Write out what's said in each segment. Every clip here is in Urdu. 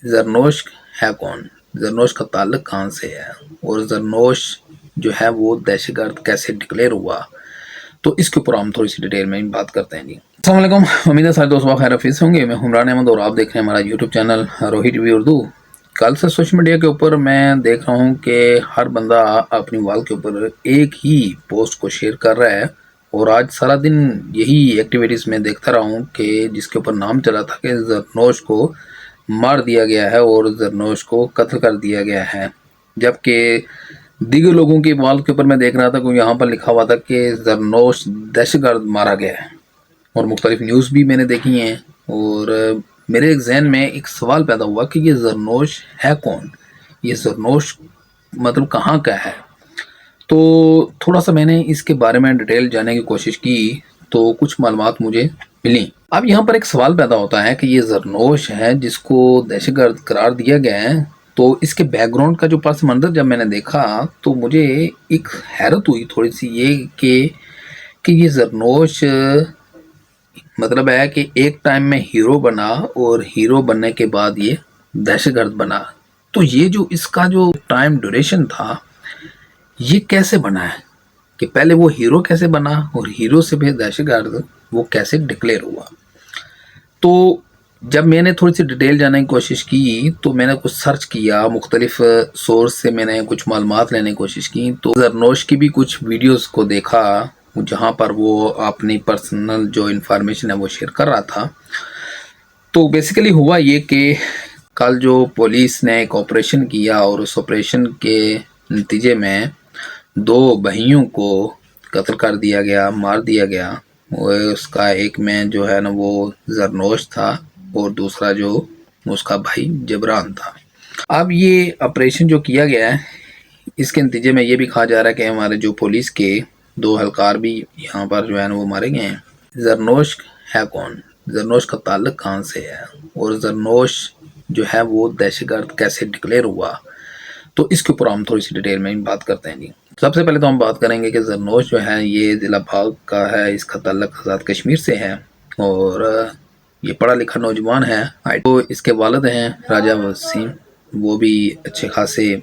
زرنوش ہے کون، زرنوش کا تعلق کہاں سے ہے، اور زرنوش جو ہے وہ دہشت گرد کیسے ڈکلیئر ہوا، تو اس کے اوپر ہم تھوڑی سی ڈیٹیل میں بات کرتے ہیں جی۔ السلام علیکم، امید ہے سارے دوست خیر حفیظ سے ہوں گے۔ میں عمران احمد اور آپ دیکھ رہے ہیں ہمارا YouTube channel Rohi T V Urdu. کل سے سوشل میڈیا کے اوپر میں دیکھ رہا ہوں کہ ہر بندہ اپنی وال کے اوپر ایک ہی پوسٹ کو شیئر کر رہا ہے، اور آج سارا دن یہی ایکٹیویٹیز میں دیکھتا رہا ہوں کہ جس کے اوپر نام چلا تھا کہ زرنوش کو مار دیا گیا ہے اور زرنوش کو قتل کر دیا گیا ہے، جبکہ دیگر لوگوں کی وال کے اوپر میں دیکھ رہا تھا کہ یہاں پر لکھا ہوا تھا کہ زرنوش دہشت گرد مارا گیا ہے، اور مختلف نیوز بھی میں نے دیکھی ہیں، اور میرے ایک ذہن میں ایک سوال پیدا ہوا کہ یہ زرنوش ہے کون، یہ زرنوش مطلب کہاں کا ہے۔ تو تھوڑا سا میں نے اس کے بارے میں ڈیٹیل جاننے کی کوشش کی تو کچھ معلومات مجھے ملیں۔ اب یہاں پر ایک سوال پیدا ہوتا ہے کہ یہ زرنوش ہے جس کو دہشت گرد قرار دیا گیا ہے، تو اس کے بیک گراؤنڈ کا جو پس منظر جب میں نے دیکھا تو مجھے ایک حیرت ہوئی تھوڑی سی یہ کہ یہ زرنوش مطلب ہے کہ ایک ٹائم میں ہیرو بنا، اور ہیرو بننے کے بعد یہ دہشت گرد بنا، تو یہ جو اس کا جو ٹائم ڈیوریشن تھا یہ کیسے بنا ہے، کہ پہلے وہ ہیرو کیسے بنا اور ہیرو سے بھی دہشت گرد وہ کیسے ڈکلیئر ہوا۔ تو جب میں نے تھوڑی سی ڈیٹیل جاننے کی کوشش کی تو میں نے کچھ سرچ کیا، مختلف سورس سے میں نے کچھ معلومات لینے کی کوشش کی، تو زرنوش کی بھی کچھ ویڈیوز کو دیکھا جہاں پر وہ اپنی پرسنل جو انفارمیشن ہے وہ شیئر کر رہا تھا۔ تو بیسیکلی ہوا یہ کہ کل جو پولیس نے ایک آپریشن کیا، اور اس آپریشن کے نتیجے میں 2 بھائیوں کو قتل کر دیا گیا، مار دیا گیا، اور اس کا ایک میں جو ہے نا وہ زرنوش تھا، اور دوسرا جو اس کا بھائی جبران تھا۔ اب یہ آپریشن جو کیا گیا ہے اس کے نتیجے میں یہ بھی کہا جا رہا ہے کہ ہمارے جو پولیس کے 2 اہلکار بھی یہاں پر جو ہے نا وہ مارے گئے ہیں۔ زرنوش ہے کون، زرنوش کا تعلق کہاں سے ہے، اور زرنوش جو ہے وہ دہشت گرد کیسے ڈکلیئر ہوا، تو اس کے اوپر ہم تھوڑی سی ڈیٹیل میں بات کرتے ہیں جی۔ سب سے پہلے تو ہم بات کریں گے کہ زرنوش جو ہے یہ ضلع باغ کا ہے، اس کا تعلق آزاد کشمیر سے ہے، اور یہ پڑھا لکھا نوجوان ہے۔ تو اس کے والد ہیں راجہ وسیم، وہ بھی اچھے خاصے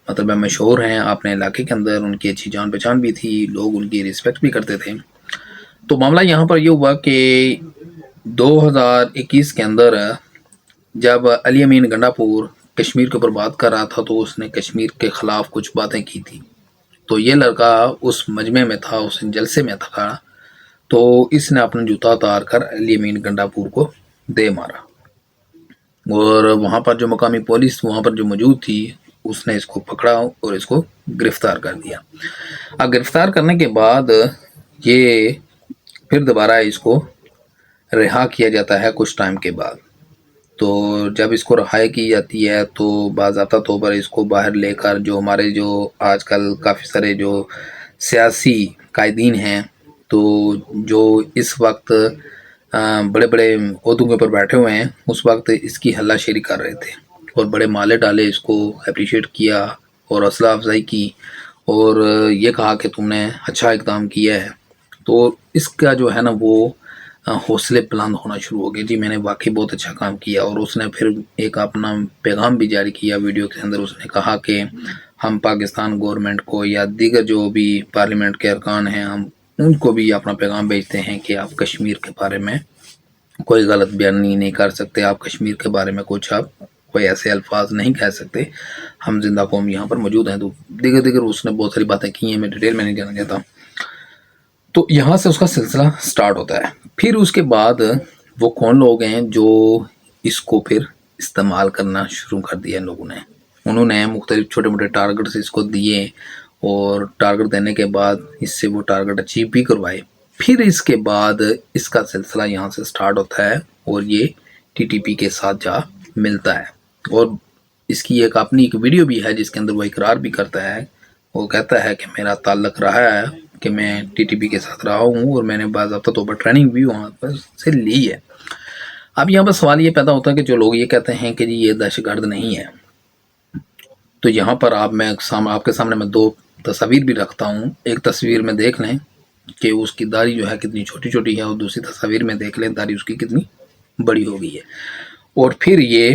مطلب مشہور ہیں اپنے علاقے کے اندر، ان کی اچھی جان پہچان بھی تھی، لوگ ان کی رسپیکٹ بھی کرتے تھے۔ تو معاملہ یہاں پر یہ ہوا کہ 2021 کے اندر جب علی امین گنڈا پور کشمیر کے اوپر بات کر رہا تھا تو اس نے کشمیر کے خلاف کچھ باتیں کی تھی، تو یہ لڑکا اس مجمع میں تھا، اس جلسے میں تھا، تو اس نے اپنا جوتا اتار کر علی امین گنڈا پور کو دے مارا، اور وہاں پر جو مقامی پولیس وہاں پر جو موجود تھی اس نے اس کو پکڑا اور اس کو گرفتار کر دیا۔ اب گرفتار کرنے کے بعد یہ پھر دوبارہ اس کو رہا کیا جاتا ہے کچھ ٹائم کے بعد۔ تو جب اس کو رہائی کی جاتی ہے تو باضابطہ طور پر اس کو باہر لے کر جو ہمارے جو آج کل کافی سارے جو سیاسی قائدین ہیں، تو جو اس وقت بڑے بڑے عہدوں کے اوپر بیٹھے ہوئے ہیں، اس وقت اس کی ہلہ شیری کر رہے تھے، اور بڑے مالے ڈالے، اس کو اپریشیٹ کیا اور حوصلہ افزائی کی، اور یہ کہا کہ تم نے اچھا اقدام کیا ہے۔ تو اس کا جو ہے نا وہ حوصلے بلند ہونا شروع ہو گئے، جی میں نے واقعی بہت اچھا کام کیا، اور اس نے پھر ایک اپنا پیغام بھی جاری کیا ویڈیو کے اندر۔ اس نے کہا کہ ہم پاکستان گورنمنٹ کو یا دیگر جو بھی پارلیمنٹ کے ارکان ہیں، ہم ان کو بھی اپنا پیغام بھیجتے ہیں کہ آپ کشمیر کے بارے میں کوئی غلط بیانی نہیں کر سکتے، آپ کشمیر کے بارے میں کچھ آپ کوئی ایسے الفاظ نہیں کہہ سکتے، ہم زندہ قوم یہاں پر موجود ہیں۔ تو دیگر اس نے بہت ساری باتیں کی ہیں، میں ڈیٹیل میں نہیں جانا چاہتا۔ تو یہاں سے اس کا سلسلہ سٹارٹ ہوتا ہے۔ پھر اس کے بعد وہ کون لوگ ہیں جو اس کو پھر استعمال کرنا شروع کر دیا ان لوگوں نے، انہوں نے مختلف چھوٹے موٹے ٹارگٹس اس کو دیے، اور ٹارگٹ دینے کے بعد اس سے وہ ٹارگٹ اچیو بھی کروائے۔ پھر اس کے بعد اس کا سلسلہ یہاں سے سٹارٹ ہوتا ہے، اور یہ ٹی ٹی پی کے ساتھ جا ملتا ہے، اور اس کی ایک اپنی ایک ویڈیو بھی ہے جس کے اندر وہ اقرار بھی کرتا ہے، وہ کہتا ہے کہ میرا تعلق رہا ہے کہ میں ٹی ٹی پی کے ساتھ رہا ہوں، اور میں نے باضابطہ طور پر ٹریننگ بھی وہاں پر سے لی ہے۔ اب یہاں پر سوال یہ پیدا ہوتا ہے کہ جو لوگ یہ کہتے ہیں کہ جی یہ دہشت گرد نہیں ہے، تو یہاں پر آپ کے سامنے میں 2 تصاویر بھی رکھتا ہوں۔ ایک تصویر میں دیکھ لیں کہ اس کی داڑھی جو ہے کتنی چھوٹی چھوٹی ہے، اور دوسری تصویر میں دیکھ لیں داڑھی اس کی کتنی بڑی ہو گئی ہے، اور پھر یہ